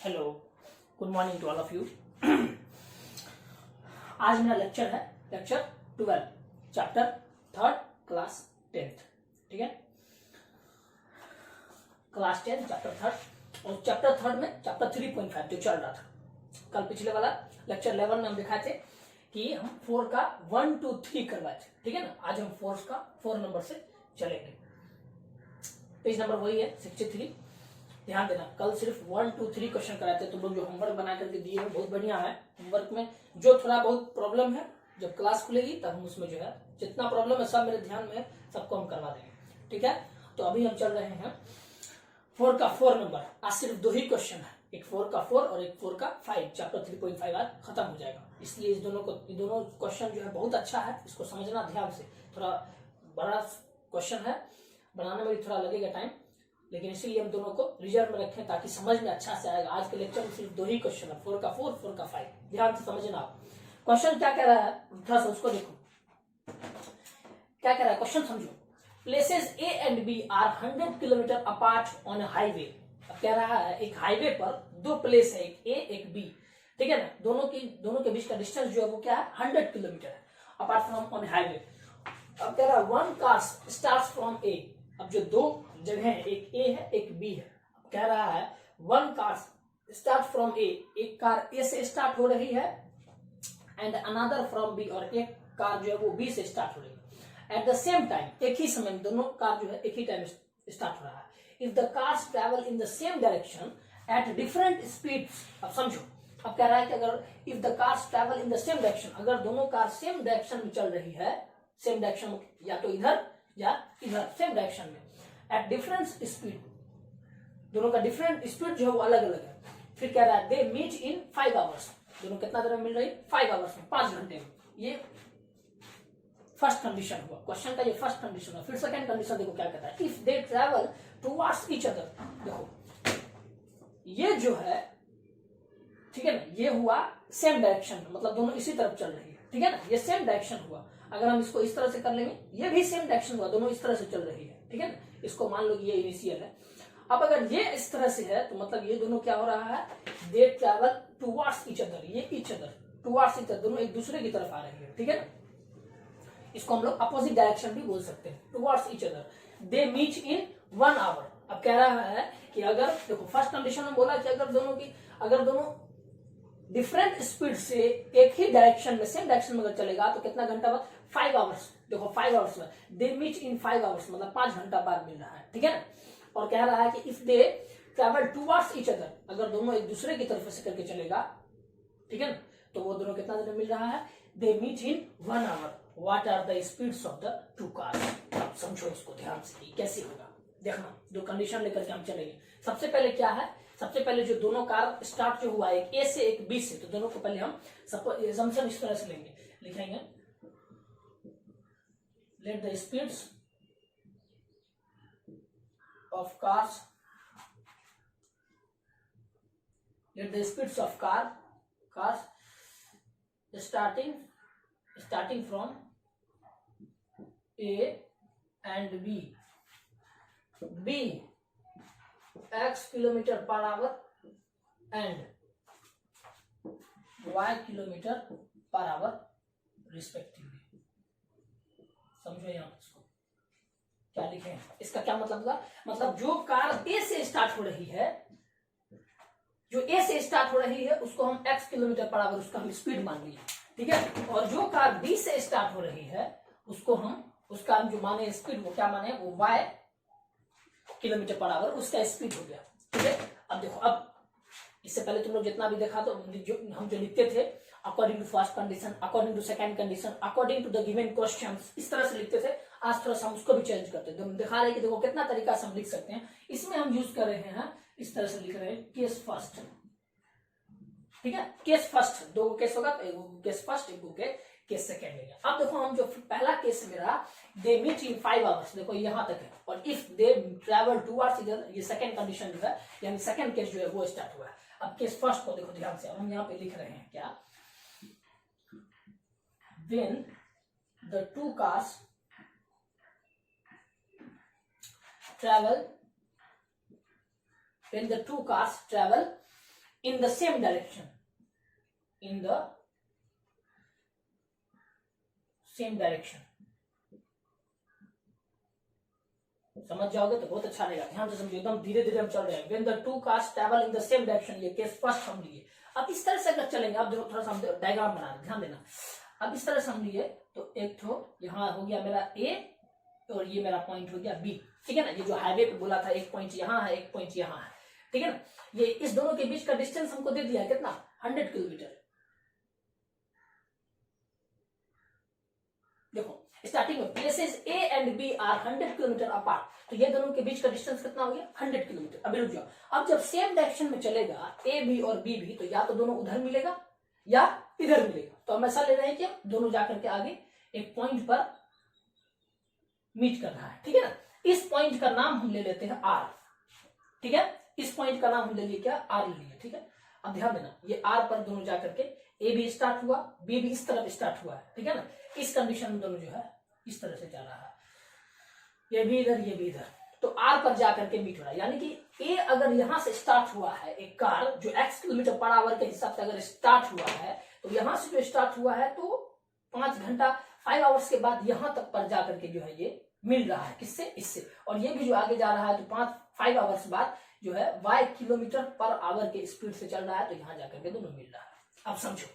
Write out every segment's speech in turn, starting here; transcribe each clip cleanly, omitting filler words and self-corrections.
Hello, good morning to all of you. आज मेरा lecture है लेक्चर 12 चैप्टर 3 क्लास 10th। ठीक है, क्लास 10 चैप्टर 3 और चैप्टर 3 में चैप्टर 3.5 जो चल रहा था। कल पिछले वाला लेक्चर 11 में हम दिखाए थे कि हम 4 का 1 2 3 करवाए थे। ठीक है ना, आज हम 4 का 4 नंबर से चलेंगे। पेज नंबर वही है 63। ध्यान देना, कल सिर्फ 1 2 3 क्वेश्चन कराए थे। तुम लोग जो होमवर्क बना करके दिए हैं बहुत बढ़िया है। होमवर्क में जो थोड़ा बहुत प्रॉब्लम है, जब क्लास खुलेगी तब हम उसमें जो है जितना प्रॉब्लम है सब मेरे ध्यान में है, सबको हम करवा देंगे। ठीक है, तो अभी हम चल रहे हैं 4 का 4 नंबर। आज सिर्फ 2 ही क्वेश्चन है, एक 4 का 4 और एक 4 का 5। चैप्टर 3.5 आज खत्म हो जाएगा, इसलिए इस दोनों क्वेश्चन जो है बहुत अच्छा है, इसको समझना ध्यान से। थोड़ा बड़ा क्वेश्चन है, बनाने में भी थोड़ा लगेगा टाइम, लेकिन इसीलिए हम दोनों को रिजर्व में रखें ताकि समझ में अच्छा से आएगा। आज के लेक्चर में सिर्फ 2 ही क्वेश्चन है, 4 का 4 4 का 5। ध्यान से समझना। आप क्वेश्चन क्या कह रहा है थोड़ा सा उसको देखो, क्या कह रहा है क्वेश्चन समझो। Places A and B are 100 kilometre apart on a highway. अब कह रहा है एक हाईवे पर 2 प्लेस है, एक ए एक बी। ठीक है ना, दोनों के बीच का डिस्टेंस जो है वो क्या है 100 किलोमीटर है, अपार्ट फ्रॉम ऑन हाईवे। अब कह रहा है 1 कार स्टार्ट फ्रॉम ए। अब जो 2 जगह है, एक ए है एक बी है। अब कह रहा है 1 कार स्टार्ट फ्रॉम ए, एक कार ए से स्टार्ट हो रही है, एंड अनदर फ्रॉम बी, और एक कार जो है वो बी से स्टार्ट हो रही है। एट द सेम टाइम, एक ही समय में दोनों कार जो है एक ही टाइम स्टार्ट हो रहा है। If the cars travel in the same direction at different speeds. अब समझो, अब कह रहा है कि अगर if the cars travel in the same direction, अगर दोनों कार सेम डायरेक्शन में चल रही है, सेम डायरेक्शन या तो इधर या इधर, सेम डायरेक्शन में, एट डिफरेंट स्पीड, दोनों का डिफरेंट स्पीड जो है वो अलग अलग है। फिर कह रहा है दे मीट इन 5 आवर्स। दोनों कितना देर में मिल रही, 5 आवर्स में, 5 घंटे में। ये फर्स्ट कंडीशन हुआ, क्वेश्चन का ये फर्स्ट कंडीशन हुआ। फिर सेकंड कंडीशन देखो क्या कहता है, if they travel towards each other. देखो ये जो है, ठीक है ना, ये हुआ सेम डायरेक्शन में, मतलब दोनों इसी तरफ चल रही है। ठीक है ना, ये सेम डायरेक्शन हुआ। अगर हम इसको इस तरह से कर लेंगे, ये भी सेम डायरेक्शन हुआ, दोनों इस तरह से चल रही है। ठीक है ना, इसको मान लो ये इनिशियल है। अब अगर ये इस तरह से है तो मतलब ये दोनों क्या हो रहा है, they travel towards each other. ये each other, towards each other, दोनों एक दूसरे की तरफ आ रही है। ठीक है ना, इसको हम लोग अपोजिट डायरेक्शन भी बोल सकते हैं, towards each other. They meet in 1 hour. अब कह रहा है कि अगर देखो फर्स्ट कंडीशन में बोला कि अगर दोनों डिफरेंट स्पीड से एक ही डायरेक्शन में, सेम डायरेक्शन में अगर चलेगा तो कितना घंटा बाद, 5 आवर्स। देखो 5 आवर्स में, दे मीट इन 5 आवर्स मतलब 5 घंटा बाद मिल रहा है। ठीक है ना, और कह रहा है कि if they travel towards each other, अगर दोनों एक दूसरे की तरफ से करके चलेगा, ठीक है ना, तो वो दोनों कितना देर में मिल रहा है, they meet in 1 hour. What are the speeds of the 2 cars. अब समझो इसको ध्यान से कैसे होगा, देखना। 2 कंडीशन लेकर के हम चलेंगे। सबसे पहले क्या है, सबसे पहले जो दोनों कार स्टार्ट जो हुआ एक ए से एक बी से, तो दोनों को पहले हम assumption इस तरह से लेंगे, लिखेंगे let the speeds of cars, let the speeds of cars starting from A and B x kilometre per hour and y kilometre per hour respectively. समझो यहाँ इसको क्या लिखे हैं, इसका क्या मतलब हुआ, मतलब जो कार ए से स्टार्ट हो रही है, उसको हम x किलोमीटर पर आवर, उसका हम स्पीड मान लिए। ठीक है, और जो कार बी से स्टार्ट हो रही है उसका हम जो माने स्पीड, वो क्या माने, वो y किलोमीटर पर आवर उसका स्पीड हो गया। ठीक है, अब देखो, अब इससे पहले तुम लोग जितना भी देखा तो हम जो लिखते थे according to first condition, according to second condition, according to the given questions, इस तरह से लिखते थे। आज थोड़ा सा हम उसको भी चेंज करते हैं, हम दिखा रहे हैं कि देखो कितना तरीका से हम लिख सकते हैं। इसमें हम यूज कर रहे हैं, इस तरह से लिख रहे हैं केस फर्स्ट। ठीक है, केस फर्स्ट, 2 केस होगा तो एक केस फर्स्ट, एक केस सेकंड लेगा। अब देखो हम जो पहला केस मेरा, दे मीट इन 5 आवर्स, देखो यहां तक है, और इफ दे ट्रैवल टुवर्ड्स इधर, ये सेकंड कंडीशन जो है, यानी सेकंड केस जो है वो स्टार्ट हुआ है। अब केस फर्स्ट को देखो ध्यान से, अब हम यहाँ पे लिख रहे हैं क्या, when the 2 cars travel in the same direction, in the same direction. समझ जाओगे तो बहुत अच्छा रहेगा, ध्यान से समझिए, एकदम धीरे धीरे हम चल रहे हैं। When the two cars travel in the same direction, ये केस फर्स्ट हम लिए। अब इस तरह से अगर चलेंगे, अब देखो थोड़ा सा हम डायग्राम बना रहे हैं, ध्यान देना। अब इस तरह से हम लिए तो एक तो यहाँ हो गया मेरा ए और ये मेरा पॉइंट हो गया बी, ठीक है ना। ये जो हाईवे पे बोला था एक पॉइंट यहाँ है, एक पॉइंट यहाँ है, ठीक है ना। ये इस दोनों के बीच का डिस्टेंस हमको दे दिया है कितना, 100 किलोमीटर। देखो स्टार्टिंग में places A and B are 100 kilometre apart, तो ये दोनों के बीच का डिस्टेंस कितना हो गया, 100 किलोमीटर। अभी रुक जाओ, अब जब सेम डायरेक्शन में चलेगा ए बी और बी भी, तो या तो दोनों उधर मिलेगा या इधर मिलेगा। तो हम ऐसा ले रहे हैं कि दोनों जाकर के आगे एक पॉइंट पर मीट कर रहा है, ठीक है ना। इस पॉइंट का नाम हम ले लेते हैं आर, ठीक है। इस पॉइंट का नाम हम ले लिए क्या, आर ले लिए, ठीक है। अब ध्यान देना, ये आर पर दोनों जाकर के ए भी स्टार्ट हुआ, बी भी इस तरफ स्टार्ट हुआ है, ठीक है ना। इस कंडीशन में दोनों जो है इस तरह से जा रहा है, ये भी इधर ये भी इधर, तो आर पर जाकर के मीट हो रहा है। यानी कि ए अगर यहां से स्टार्ट हुआ है, एक कार जो x किलोमीटर पर आवर के हिसाब से अगर स्टार्ट हुआ है, तो यहां से जो स्टार्ट हुआ है तो 5 घंटा 5 आवर्स के बाद यहां तक पर जाकर के जो है ये मिल रहा है, किससे, इससे। और ये भी जो आगे जा रहा है तो 5 आवर्स बाद जो है y किलोमीटर पर आवर के स्पीड से चल रहा है, तो यहां जाकर के दोनों मिल रहा है। अब समझो,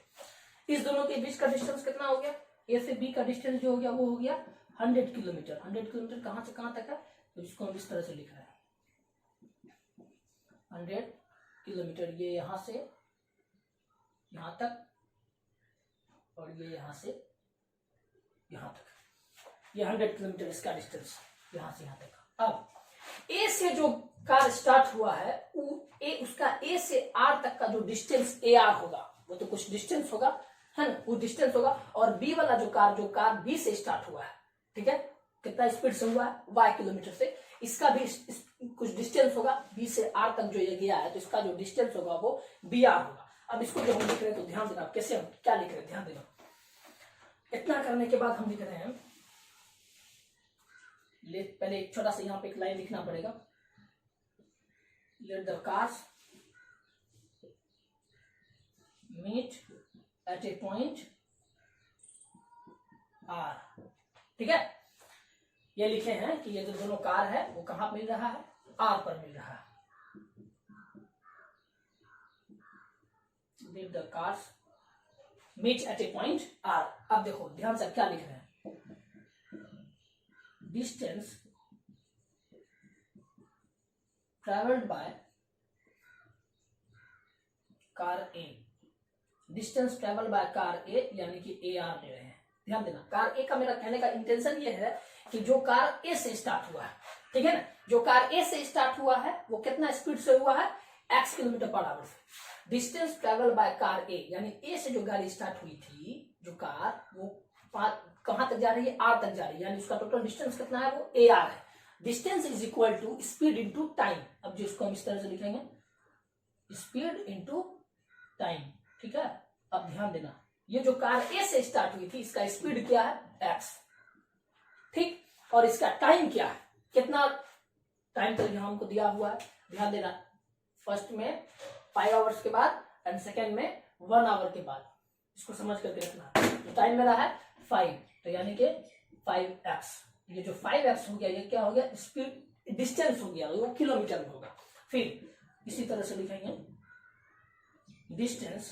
इस दोनों के बीच का डिस्टेंस कितना हो गया, ए से बी का डिस्टेंस जो हो गया वो हो गया 100 किलोमीटर। 100 किलोमीटर कहां से कहां तक है, तो इसको हम इस तरह से लिख रहे हैं 100 किलोमीटर, ये यहां से यहां तक और ये यहां से यहां तक, ये 100 किलोमीटर इसका डिस्टेंस यहां से यहां तक। अब ए से जो कार स्टार्ट हुआ है, उसका ए से आर तक का जो डिस्टेंस ए आर होगा, वो तो कुछ डिस्टेंस होगा, है ना, वो डिस्टेंस होगा। और बी वाला जो कार बी से स्टार्ट हुआ है, ठीक है, कितना स्पीड से हुआ है, y किलोमीटर से, इसका भी कुछ डिस्टेंस होगा, बी से आर तक जो ये गया है, तो इसका जो डिस्टेंस होगा वो बी आर होगा। अब इसको जो हम लिख रहे हैं, तो ध्यान देना कैसे हम क्या लिख रहे हैं, ध्यान देना। इतना करने के बाद हम लिख रहे हैं, पहले एक छोटा सा यहाँ पे एक लाइन लिखना पड़ेगा, let the cars meet at a point R, ठीक है। ये लिखे हैं कि ये जो दोनों कार है वो कहां मिल रहा है, आर पर मिल रहा है। Let the cars meet at a point R. अब देखो ध्यान से क्या लिख रहे हैं, distance travelled by car A, distance travel by car A, यानी कि ए आर ले रहे हैं। ध्यान देना, कार ए का मेरा कहने का इंटेंशन ये है कि जो कार ए से स्टार्ट हुआ है, ठीक है ना, जो कार ए से स्टार्ट हुआ है वो कितना स्पीड से हुआ है, x किलोमीटर पर आवर से। Distance travel by car A, यानी ए से जो गाड़ी स्टार्ट हुई थी जो कार, वो कहां तक जा रही है, आर तक जा रही है, यानी उसका टोटल डिस्टेंस कितना है, वो ए आर है। Distance is equal to speed into time. अब जो इसको हम इस तरह से लिखेंगे, स्पीड इंटू टाइम, ठीक है। अब ध्यान देना, ये जो कार ए से स्टार्ट हुई थी इसका स्पीड क्या है, x, ठीक, और इसका टाइम क्या है, कितना टाइम तक यहां हमको दिया हुआ है। ध्यान देना, फर्स्ट में 5 आवर्स के बाद एंड सेकेंड में 1 आवर के बाद, इसको समझ करके रखना। तो टाइम मेरा है 5, तो यानी कि 5x, ये जो 5x हो गया ये क्या हो गया, स्पीड, डिस्टेंस हो गया, वो किलोमीटर में होगा। फिर इसी तरह से लिखेंगे distance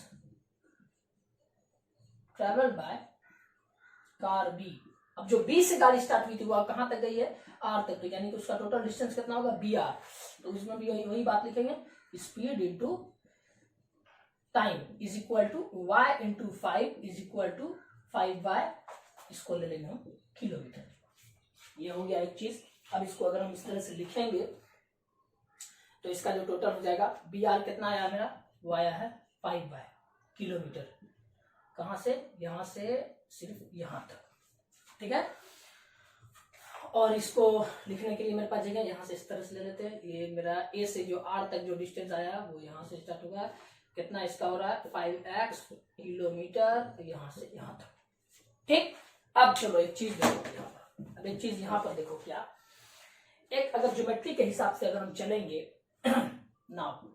travel by car B. अब जो बी से गाड़ी स्टार्ट हुई थी वो कहां तक गई है, आर तक, तो यानी कि उसका टोटल डिस्टेंस कितना होगा, बी आर। तो इसमें भी वही बात लिखेंगे, speed into time is equal to y into 5 is equal to 5y, इसको ले लेंगे हम किलोमीटर। ये हो गया एक चीज। अब इसको अगर हम इस तरह से लिखेंगे तो इसका जो टोटल हो जाएगा, बी आर कितना आया मेरा, वो आया है 5y किलोमीटर। कहां से, यहां से सिर्फ यहां तक, ठीक है। और इसको लिखने के लिए मेरे पास जगह यहां से इस तरह से ले लेते हैं। ये मेरा ए से जो आर तक जो डिस्टेंस आया वो यहां से स्टार्ट होगा, कितना इसका हो रहा है, 5x किलोमीटर, यहां से यहां तक, ठीक। अब चलो एक चीज देखो यहाँ पर, अब एक चीज यहाँ पर देखो, क्या एक अगर ज्योमेट्री के हिसाब से अगर हम चलेंगे नाउ,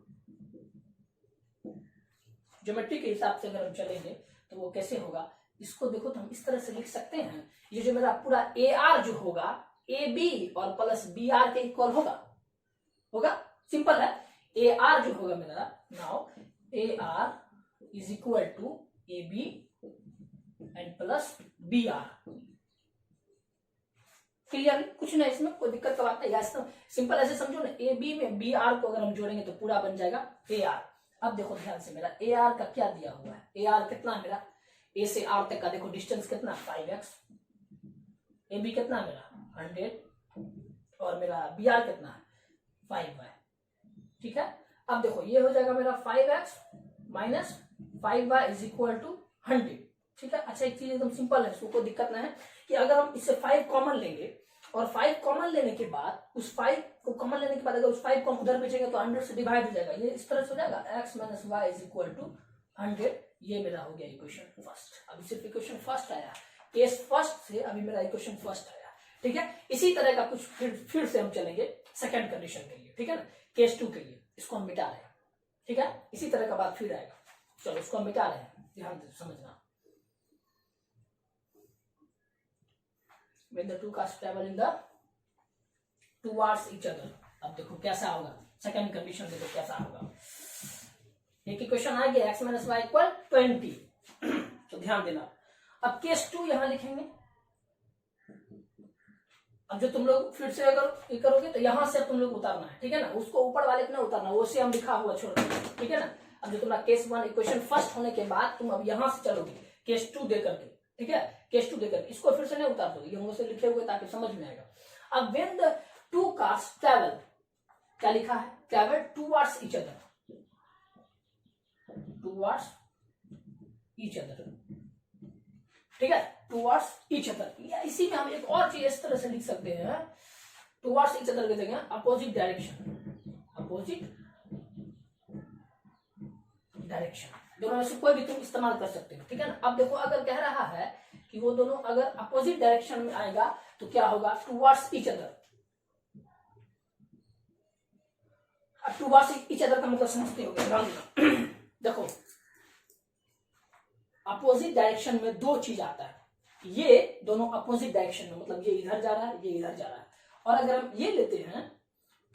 ज्योमेट्री के हिसाब से अगर हम चलेंगे तो वो कैसे होगा, इसको देखो तो हम इस तरह से लिख सकते हैं, ये जो मेरा पूरा ए आर जो होगा ए बी और प्लस बी आर के इक्वल होगा, सिंपल है। ए आर जो होगा मेरा, now A R is equal to A B and plus B R. Clear, कुछ नहीं इसमें कोई दिक्कत का बात नहीं, सिंपल ऐसे समझो ना, ए बी में बी आर को अगर हम जोड़ेंगे तो पूरा बन जाएगा ए आर। अब देखो ध्यान से, मेरा ए आर का क्या दिया हुआ है, ए आर कितना है मेरा, ए से आर तक का देखो डिस्टेंस कितना 5x, ए बी कितना है मेरा 100 और मेरा बी आर कितना है 5y, ठीक है। अब देखो ये हो जाएगा मेरा 5x minus 5y is equal to 100, ठीक है। अच्छा एक चीज एकदम सिंपल है, इसको कोई दिक्कत ना है कि अगर हम इससे 5 कॉमन लेंगे और 5 कॉमन लेने के बाद उस 5 को कॉमन लेने के बाद अगर उस 5 को हम उधर भेजेंगे तो 100 से डिवाइड हो जाएगा, ये इस तरह से हो जाएगा x minus Y is equal to 100। ये मेरा हो गया इक्वेशन फर्स्ट। अभी सिर्फ इक्वेशन फर्स्ट आया, केस फर्स्ट से अभी मेरा इक्वेशन फर्स्ट आया, ठीक है। इसी तरह का कुछ फिर से हम चलेंगे सेकंड कंडीशन के लिए, ठीक है ना, केस 2 के लिए। इसको हम मिटा रहे हैं, ठीक है, इसी तरह का बात फिर आएगा। चलो इसको हम मिटा रहे हैं, ध्यान से समझना। When the two cars travel in the towards each other, अब देखो कैसा होगा, सेकंड कंडीशन देखो कैसा होगा। एक इक्वेशन आ गया x माइनस वाई इक्वल 20, तो ध्यान देना। अब केस 2 यहां लिखेंगे। अब जो तुम लोग फिर से अगर ये करोगे तो यहां से तुम लोग उतारना है, ठीक है ना, उसको ऊपर वाले को ना उतारना, वो से हम लिखा हुआ छोड़ देंगे, ठीक है ना। अब जो तुम्हारा केस 1 इक्वेशन फर्स्ट होने के बाद तुम अब यहां से चलोगे केस 2 देकर के, ठीक है, केस 2 देकर इसको फिर से नहीं उतार दोगे, ये से लिखे हुए ताकि समझ में आएगा। अब when the two cars travel, क्या लिखा है, travel towards each other, towards each other, ठीक है, टुवर्ड्स ईच अदर। या इसी में हम एक और चीज इस तरह से लिख सकते हैं, टुवर्ड्स ईच अदर की जगह अपोजिट डायरेक्शन, अपोजिट डायरेक्शन, दोनों में से कोई भी तुम इस्तेमाल कर सकते हो, ठीक है ना। अब देखो अगर कह रहा है कि वो दोनों अगर अपोजिट डायरेक्शन में आएगा तो क्या होगा, towards each other. Towards each other का मतलब समझते हो, देखो अपोजिट डायरेक्शन में दो चीज आता है, ये दोनों अपोजिट डायरेक्शन में, मतलब ये इधर जा रहा है, ये इधर जा रहा है। और अगर हम ये लेते हैं,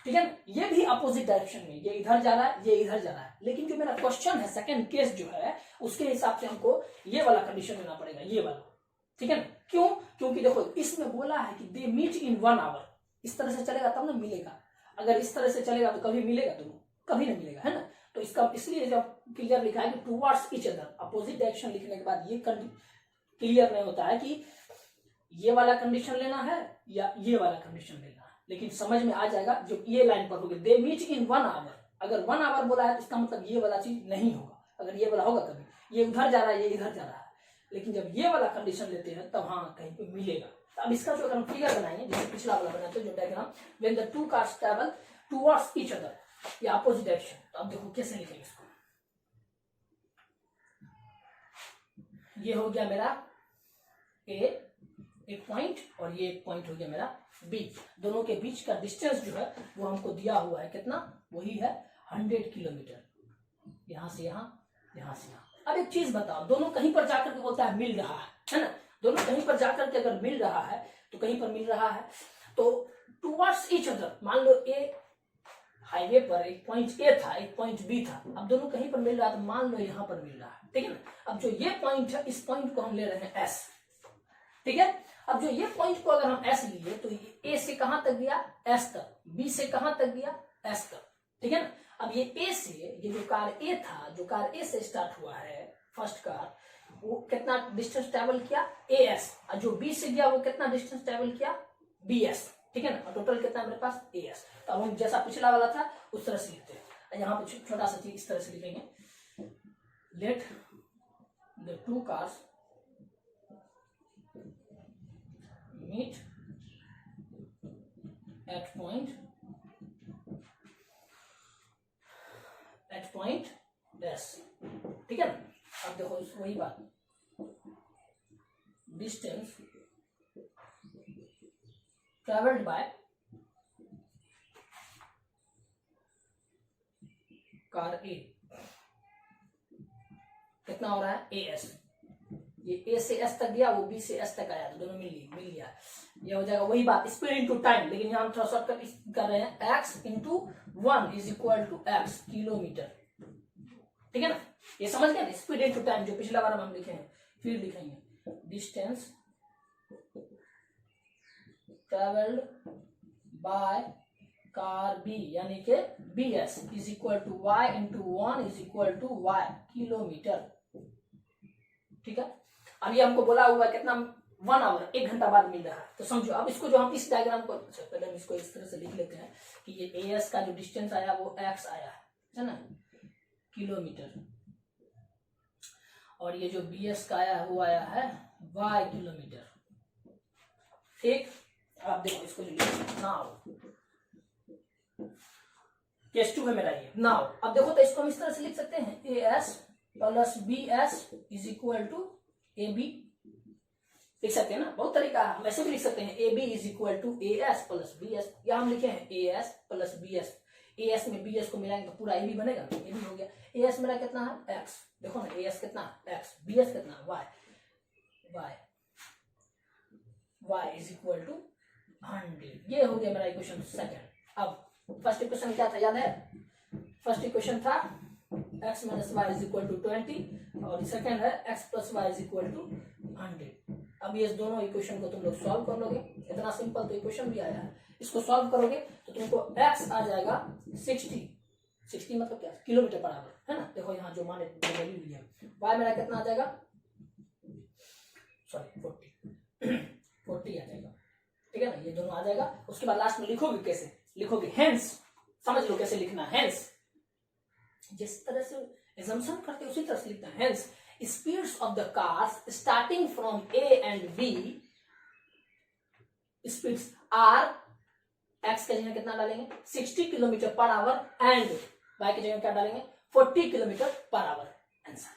ठीक है ना, ये भी अपोजिट डायरेक्शन में, ये इधर जा रहा है, ये इधर जा रहा है। लेकिन जो मेरा क्वेश्चन है सेकंड केस जो है, उसके हिसाब से हमको ये वाला कंडीशन लेना पड़ेगा, ये वाला, ठीक है ना। क्यों, क्योंकि देखो इसमें बोला है कि दे मीट इन 1 आवर, इस तरह से चलेगा तब ना मिलेगा, अगर इस तरह से चलेगा तो कभी मिलेगा, दोनों कभी नहीं मिलेगा, है ना। तो इसका इसलिए जब क्लियर लिखा है कि towards each other, opposite direction लिखने के बाद ये क्लियर नहीं होता है कि ये वाला कंडीशन लेना है या ये वाला कंडीशन लेना है, लेकिन समझ में आ जाएगा जब ये लाइन पर होगी, दे मीट इन 1 आवर। अगर 1 आवर बोला है तो इसका मतलब ये वाला चीज नहीं होगा, अगर ये वाला होगा कभी, ये उधर जा रहा है, ये इधर जा रहा है, लेकिन जब ये वाला कंडीशन लेते हैं तब हाँ कहीं पे मिलेगा। तो अब इसका जो अगर हम फिगर बनाएंगे, जैसे पिछला वाला बनाते हैं जो diagram, when the two cars travel towards each other या अपोजिट डायरेक्शन, तो अब देखो कैसे लिखेंगे इसको। ये हो गया मेरा ए एक पॉइंट और ये एक पॉइंट हो गया मेरा बी, दोनों के बीच का डिस्टेंस जो है वो हमको दिया हुआ है कितना, वही है 100 किलोमीटर, यहां से यहां, यहां से यहां। अब एक चीज बताओ, दोनों कहीं पर जाकर के बोलता है मिल रहा है ना, दोनों कहीं पर जाकर के अगर मिल रहा है तो कहीं पर मिल रहा है तो टुवर्ड्स ईच अदर, मान लो ए हाईवे पर एक पॉइंट ए था, एक पॉइंट बी था, अब दोनों कहीं पर मिल रहा है तो मान लो यहां पर मिल रहा है, ठीक है ना। अब जो ये पॉइंट है, इस पॉइंट को हम ले रहे हैं एस, ठीक है। अब जो ये पॉइंट को अगर हम एस लिए तो ये ए से कहां तक गया, एस तक, बी से कहां तक गया, एस तक, ठीक है ना। अब ये ए से, ये जो कार ए था, जो कार ए से स्टार्ट हुआ है फर्स्ट कार, वो कितना डिस्टेंस ट्रेवल किया, ए एस, और जो बी से गया वो कितना डिस्टेंस ट्रेवल किया, बी एस, ठीक है ना। टोटल कितना है मेरे पास, ए एस। तो अब हम जैसा पिछला वाला था उस तरह से लिखते हैं, यहाँ पे छोटा सा चीज इस तरह से लिखेंगे, let the two cars meet at point S, ठीक है ना। अब देखो वही बात, डिस्टेंस ट्रेवल्ड बाय कार ए कितना हो रहा है ए एस, ये ए से एस तक गया, वो बी से एस तक आया, तो दोनों मिल गया, ये हो जाएगा वही बात स्पीड इंटू टाइम, लेकिन यहाँ हम थोड़ा शॉर्टकट कर रहे हैं, X into 1 is equal to X kilometre, ठीक है ना, ये समझ गए ना, स्पीड इंटू टाइम जो पिछला बार हम लिखे हैं, फिर लिखेंगे distance travelled by car B यानी के B S is equal to Y into 1 is equal to Y kilometre, ठीक है। अब ये हमको बोला हुआ कितना 1 आवर 1 घंटा बाद मिल रहा है, तो समझो अब इसको जो हम इस डायग्राम को पहले हम इसको इस तरह से लिख लेते हैं कि ये ए एस का जो डिस्टेंस आया वो एक्स आया है ना किलोमीटर, और ये जो बी एस का आया वो आया है वाई किलोमीटर, ठीक। आप देखो इसको नाउ केस 2 है मेरा ये नाउ, अब देखो तो इसको हम इस तरह से लिख सकते हैं A S plus B S is equal to A B, लिख सकते हैं ना, बहुत तरीका है, हम ऐसे भी लिख सकते हैं A B is equal to A S plus B S, या हम लिखे हैं A S plus B S, A S में बी एस को मिलाएंगे तो पूरा ए बी बनेगा, ए बी हो गया, ए एस मेरा कितना है एक्स, देखो ना ए एस कितना एक्स, बी एस कितना Y, Y Y is equal to 100, ये हो गया मेरा इक्वेशन सेकंड। अब फर्स्ट इक्वेशन क्या था याद है, फर्स्ट इक्वेशन था x minus Y is equal to 20 और सेकंड है x plus Y is equal to 100। अब ये दोनों इक्वेशन को तुम लोग सॉल्व कर लोगे, इतना सिंपल तो इक्वेशन भी आया है, इसको सॉल्व करोगे तो तुमको x आ जाएगा 60 मतलब क्या किलोमीटर पर आवर, है ना, देखो यहाँ जो माने वैल्यू लिया, y मेरा कितना आ जाएगा, सॉरी 40 आ जाएगा, ठीक है ना, ये दोनों आ जाएगा। उसके बाद लास्ट में लिखोगे कैसे, लिखोगे हेंस, समझ लो कैसे लिखना, हेंस जिस तरह से assumption करते उसी तरह से लिखना है, hence speeds of the cars starting from A and B speeds are, X के जगह कितना डालेंगे 60 kilometre per hour and Y की जगह क्या डालेंगे 40 किलोमीटर पर आवर, आंसर,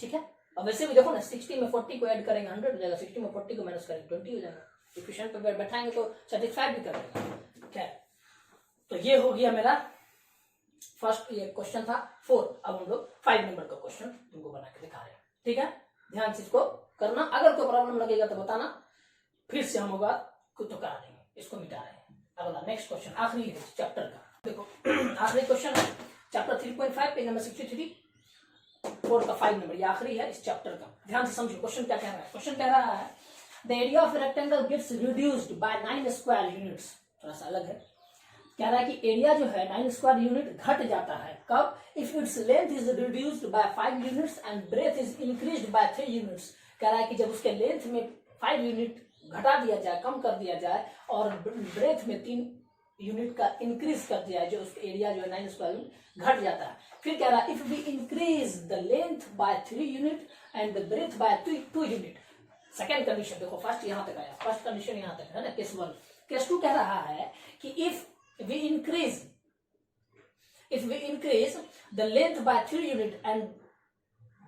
ठीक है। अब वैसे भी देखो ना 60 में 40 को ऐड करेंगे 100 हो जाएगा, 60 में 40 को माइनस करेंगे 20 हो जाएगा, इक्वेशन पे बैठाएंगे तो सेटिस्फाइड भी करेंगे, खैर। तो ये हो गया मेरा फर्स्ट, ये क्वेश्चन था 4। अब हम लोग 5 नंबर का क्वेश्चन तुमको बना के दिखा रहे हैं, ठीक है, ध्यान से इसको करना, अगर कोई प्रॉब्लम लगेगा तो बताना, फिर से हम होगा खुद तो करा देंगे, इसको मिटा रहे हैं। अगला नेक्स्ट क्वेश्चन आखिरी है चैप्टर का, देखो आखिरी क्वेश्चन है चैप्टर 3.5 पेज नंबर 63, 4 का 5 नंबर, ये आखिरी है इस चैप्टर का, ध्यान से समझो क्वेश्चन क्या कह रहा है। क्वेश्चन कह रहा है the area of rectangle gets reduced by 9 square units, थोड़ा सा अलग है, कह रहा है कि एरिया जो है 9 स्क्वायर यूनिट घट जाता है, कब, if its length is reduced by 5 units and breadth is increased by 3 units, कह रहा है कि जब उसके लेंथ में 5 यूनिट घटा दिया जाए, कम कर दिया जाए, और ब्रेथ में 3 यूनिट का इंक्रीज कर दिया जाए, जो उसका एरिया जो है 9 स्क्वायर यूनिट घट जाता है। फिर कह रहा है if we increase the length by 3 unit and the breadth by 2 unit, second condition देखो, फर्स्ट यहां तक आया, फर्स्ट कंडीशन यहां तक है ना, केस 1। केस 2 कह रहा है कि if we increase the length by 3 unit and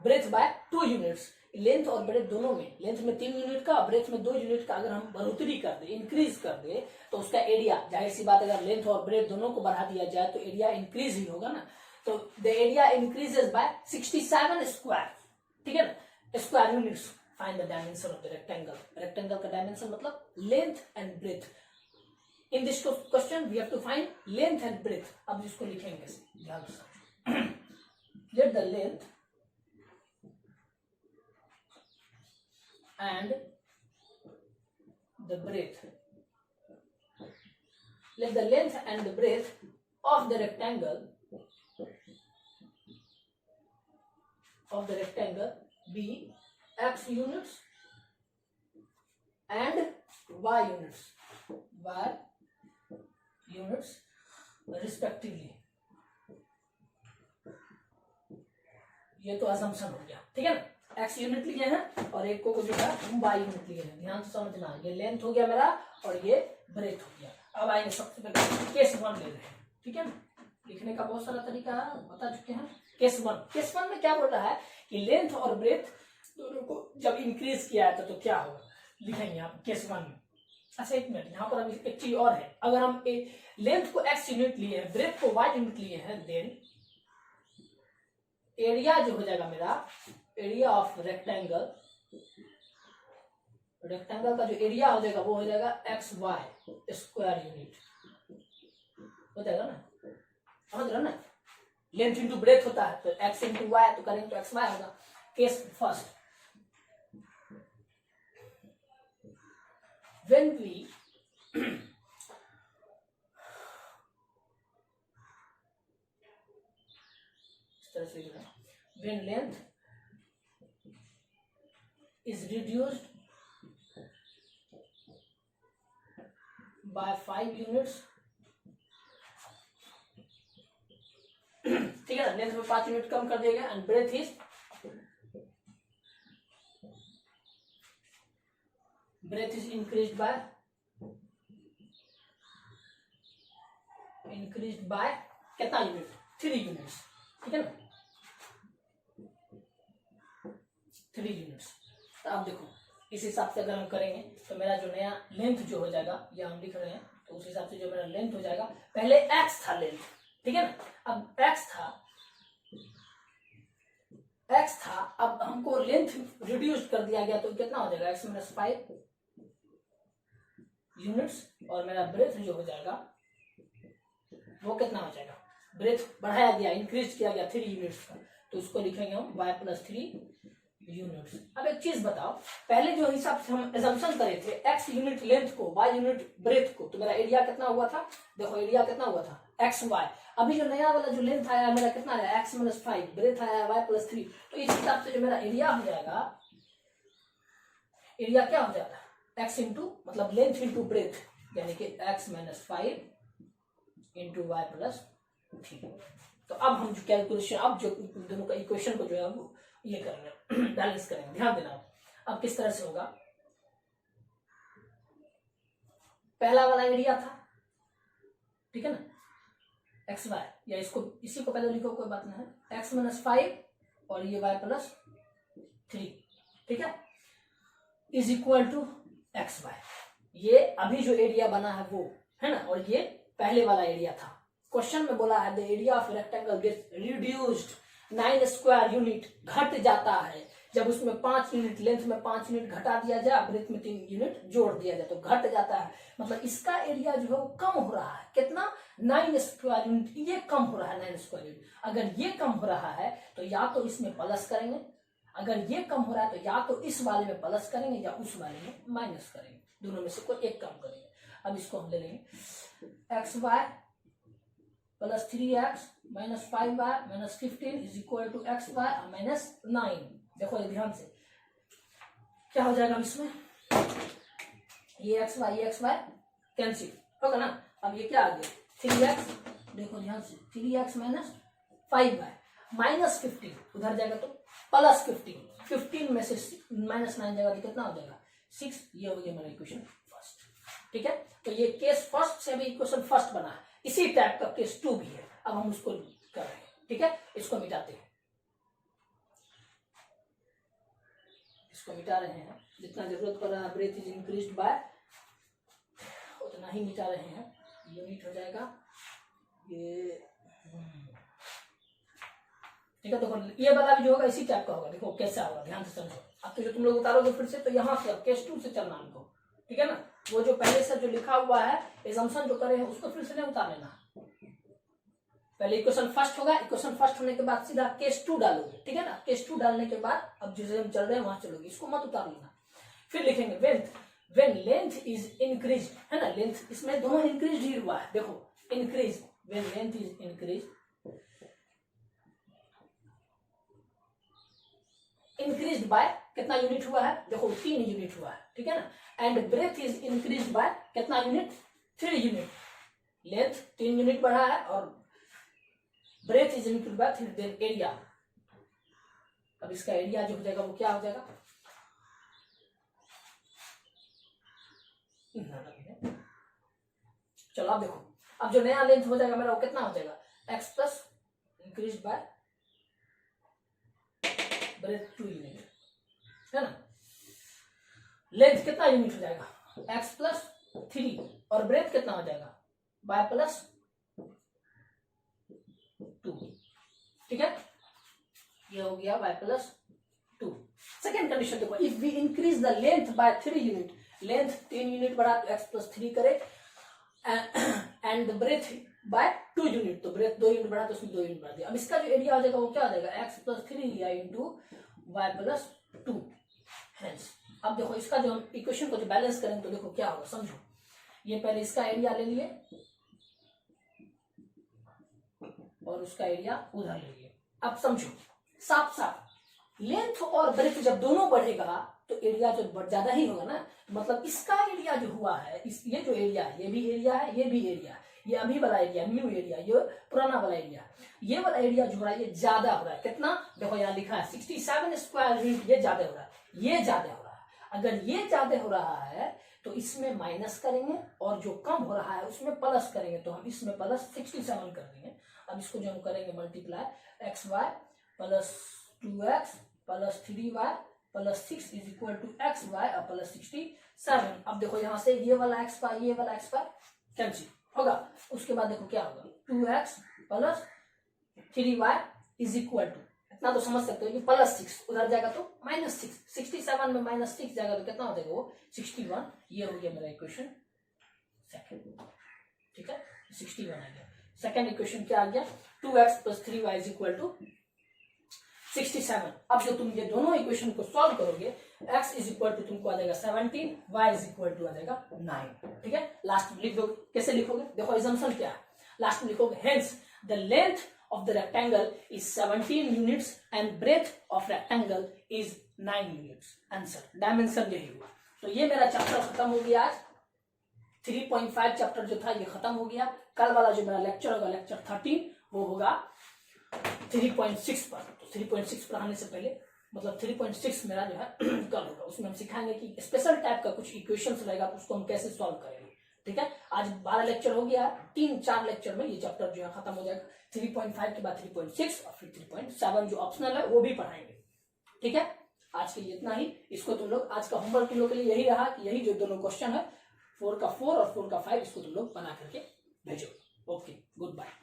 breadth by 2 units, length और ब्रेथ दोनों में, लेंथ में 3 यूनिट का, ब्रेथ में 2 यूनिट का अगर हम बढ़ोतरी कर दे, इंक्रीज कर दे, तो उसका एरिया, जाहिर सी बात अगर लेंथ और ब्रेथ दोनों को बढ़ा दिया जाए तो एरिया इंक्रीज ही होगा ना, तो the area increases by 67 square, ठीक है ना, square units. Find the dimension of the rectangle, rectangle का डायमेंशन मतलब length and breadth. In this question we have to find length and breadth। अब इसको लिखेंगे ध्यान से, let the length and the breadth, let the length and the breadth of the rectangle be x units and y units respectively। ये तो assumption हो गया, ठीक है ना, x यूनिट लिए हैं और एक को जो है हम y यूनिट लिए हैं, ध्यान से समझना, ये लेंथ हो गया मेरा और ये ब्रेथ हो गया। अब आएंगे सबसे पहले केस 1 ले रहे हैं, ठीक है, लिखने का बहुत सारा तरीका है, बता चुके हैं। केस 1 में क्या बोल रहा है कि लेंथ और ब्रेथ दोनों को जब इंक्रीज किया है तो क्या होगा, लिखेंगे आप केस 1 में। अच्छा एक मिनट, यहाँ पर अभी एक चीज और है, अगर हम लेंथ को x यूनिट लिए हैं, ब्रेथ को y यूनिट लिए हैं, देन एरिया जो हो जाएगा मेरा, एरिया ऑफ रेक्टेंगल, रेक्टेंगल का जो एरिया हो जाएगा वो हो जाएगा एक्स वाई स्क्वायर यूनिट हो जाएगा ना, समझ रहे हो ना। लेंथ इंटू ब्रेथ होता है तो एक्स इंटू वाई, तो करेंगे तो एक्स वाई होगा। Case first, when we when length is reduced by 5 units, ठीक है ना, लेंथ में 5 यूनिट कम कर दिया गया, and breadth is increased by कितना यूनिट, 3 यूनिट्स, ठीक है ना, 3 यूनिट्स। तो अब देखो इस हिसाब से अगर हम करेंगे तो मेरा जो नया लेंथ जो हो जाएगा, ये हम लिख रहे हैं, तो उस हिसाब से जो मेरा लेंथ हो जाएगा, पहले एक्स था लेंथ, ठीक है ना, अब एक्स था, अब हमको लेंथ रिड्यूस कर दिया गया, तो कितना हो जाएगा, एक्स माइनस 5 यूनिट्स, और मेरा ब्रेथ जो हो जाएगा वो कितना हो जाएगा, ब्रेथ बढ़ाया गया, इंक्रीज किया गया 3 यूनिट्स का, तो उसको लिखेंगे हम y प्लस 3 यूनिट्स। अब एक चीज बताओ, पहले जो हिसाब से हम एजम्पशन करे थे x यूनिट लेंथ को, y यूनिट ब्रेथ को, तो मेरा एरिया कितना हुआ था, देखो एरिया कितना हुआ था एक्स वाई। अभी जो नया वाला जो लेंथ आया मेरा कितना आया, एक्स माइनस 5, ब्रेथ आया y प्लस 3, तो इस हिसाब से जो मेरा एरिया हो जाएगा, एरिया क्या हो जाएगा, एक्स इंटू मतलब लेंथ इंटू ब्रेथ, यानी कि X minus 5 into Y plus 3। तो अब हम जो कैलकुलेशन, अब जो दोनों का इक्वेशन को जो है वो ये करेंगे, बैलेंस करेंगे। ध्यान देना अब किस तरह से होगा, पहला वाला एरिया था, ठीक है ना, एक्स वाई, या इसको इसी को पहले लिखो, कोई बात नहीं है, एक्स माइनस 5 और ये वाई प्लस 3, ठीक है, is equal to X Y. ये अभी जो एरिया बना है वो है ना, और ये पहले वाला एरिया था। क्वेश्चन में बोला है the area of rectangle gets reduced 9 square unit, घट जाता है जब उसमें 5 यूनिट, लेंथ में 5 यूनिट घटा दिया जाए, ब्रेथ में 3 यूनिट जोड़ दिया जाए, तो घट जाता है, मतलब इसका एरिया जो है वो कम हो रहा है, कितना, 9 स्क्वायर यूनिट, ये कम हो रहा है 9 स्क्वायर यूनिट। अगर ये कम हो रहा है तो या तो इसमें प्लस करेंगे, अगर ये कम हो रहा है तो या तो इस वाले में प्लस करेंगे या उस वाले में माइनस करेंगे, दोनों में से कोई एक कम करेंगे। अब इसको हम ले लेंगे X Y plus 3x minus 5y minus 15 is equal to X Y minus 9। देखो ये ध्यान से क्या हो जाएगा इसमें, ये एक्स वाई कैंसिल होगा ना। अब ये क्या आ गया 3x, देखो ध्यान से 3x माइनस 5y माइनस 15, उधर जाएगा तो प्लस 15 में से माइनस 9 जाएगा तो कितना हो जाएगा 6। ये हो गया मेरा इक्वेशन फर्स्ट, ठीक है। तो ये केस फर्स्ट से भी इक्वेशन फर्स्ट बना है, इसी टाइप का केस 2 भी है। अब हम उसको कर रहे हैं, ठीक है, इसको मिटाते हैं, इसको मिटा रहे हैं, जितना जरूरत पड़ रहा है ब्रेथ इज इंक्रीज्ड बाय उतना ही मिटा रहे हैं। यूनिट हो जाएगा ये, ठीक है। देखो ये वाला भी जो होगा इसी टाइप का होगा, देखो कैसा होगा, ध्यान से समझो। अब तो जो तुम लोग उतारोगे फिर से, तो यहाँ से केस 2 से चलना हमको, ठीक है ना। वो जो पहले से जो लिखा हुआ है एजम्पशन जो करे हैं उसको फिर से नहीं उतार लेना, पहले इक्वेशन फर्स्ट होगा, इक्वेशन फर्स्ट होने के बाद सीधा केस 2 डालोगे, ठीक है ना। केस 2 डालने के बाद अब जिसे हम चल रहे हैं वहां चलोगे, इसको मत उतार लेना। फिर लिखेंगे व्हेन लेंथ इज इंक्रीज, है ना, लेंथ इसमें दोनों इंक्रीज ही हुआ है, देखो increase, when length is increase by कितना यूनिट हुआ है, देखो 3 यूनिट हुआ है, ठीक है ना। And breadth is increase by कितना यूनिट 3 यूनिट, लेंथ 3 यूनिट बढ़ा है और breadth is increase by 3, then area. अब इसका एरिया जो हो जाएगा वो क्या हो जाएगा, चलो अब देखो, अब जो नया लेंथ हो जाएगा मेरा वो कितना हो जाएगा x plus increase by breath 2 unit, है ना। लेंथ कितना यूनिट हो जाएगा एक्स प्लस 3 और ब्रेथ कितना हो जाएगा y प्लस 2, ठीक है। ये हो गया y प्लस 2। सेकेंड कंडीशन देखो, if we increase the length by 3 unit, length 3 unit बढ़ा तो x प्लस 3 करे, and the breadth by 2 unit, तो ब्रेथ 2 यूनिट बढ़ा तो उसमें 2 यूनिट बढ़ा दिया। अब इसका जो एरिया हो जाएगा वो क्या हो जाएगा, x प्लस 3 लिया इंटू y प्लस 2। हेंस अब देखो इसका जो हम इक्वेशन को जो बैलेंस करेंगे तो देखो क्या होगा, समझो। ये पहले इसका एरिया ले लिए और उसका एरिया उधर ले लिए। अब समझो साफ साफ, लेंथ और ब्रेथ जब दोनों बढ़ेगा तो एरिया जो ज्यादा ही होगा ना। मतलब इसका एरिया जो हुआ है, ये जो एरिया है, ये भी एरिया है, ये भी एरिया है, ये अभी वाला एरिया न्यू एरिया, ये पुराना वाला एरिया, ये वाला एरिया जो हो रहा है ये ज्यादा हो रहा है। कितना देखो यहाँ लिखा है 67 स्क्वायर यूनिट, ये ज्यादा हो रहा है, ये ज्यादा हो रहा है। अगर ये ज्यादा हो रहा है तो इसमें माइनस करेंगे और जो कम हो रहा है उसमें प्लस करेंगे, तो हम इसमें प्लस 67 कर देंगे। अब इसको जो हम करेंगे multiply X Y plus 2x plus 3y plus 6 is equal to X Y और प्लस 67। अब देखो यहाँ से ये वाला एक्स वाई, ये वाला एक्स वाई कैंसिल होगा। उसके बाद देखो क्या होगा, 2x plus 3y is equal to, इतना तो समझ सकते हो कि प्लस 6 उधर जाएगा तो माइनस 6, 67 में माइनस 6 जाएगा तो कितना हो जाएगा वो 61। ये हो गया मेरा इक्वेशन सेकंड, ठीक है 61 आ गया। सेकंड इक्वेशन क्या आ गया, 2x plus 3y is equal to 67। अब जो तुम ये दोनों इक्वेशन को सॉल्व करोगे, x इज इक्वल टू तुमको आ जाएगा 17, y इज इक्वल टू आ जाएगा 9, ठीक है। लास्ट में लिख दो, कैसे लिखोगे देखो, एजम्पशन क्या है, लास्ट में लिखोगे hence the length of the rectangle is 17 units and breadth of rectangle is 9 units। Answer dimension यही हुआ। तो ये मेरा चैप्टर खत्म हो गया आज, 3.5 चैप्टर जो था ये खत्म हो गया। कल वाला जो मेरा लेक्चर होगा लेक्चर 13 वो होगा 3.6 पर। तो 3.6 पर आने से पहले मतलब 3.6 मेरा जो है कल होगा, उसमें हम सिखाएंगे कि स्पेशल टाइप का कुछ इक्वेशंस रहेगा उसको हम कैसे सॉल्व करेंगे, ठीक है। आज 12 लेक्चर हो गया, 3-4 लेक्चर में ये चैप्टर जो है खत्म हो जाएगा। 3.5 के बाद 3.6 और फिर 3.7 जो ऑप्शनल है वो भी पढ़ाएंगे, ठीक है। आज के लिए इतना ही। इसको तुम लोग आज का होमवर्क तुम लोग के लिए यही रहा कि यही जो दोनों क्वेश्चन है 4 का 4 और 4 का 5 इसको तुम लोग बना करके भेजो। Okay, good bye.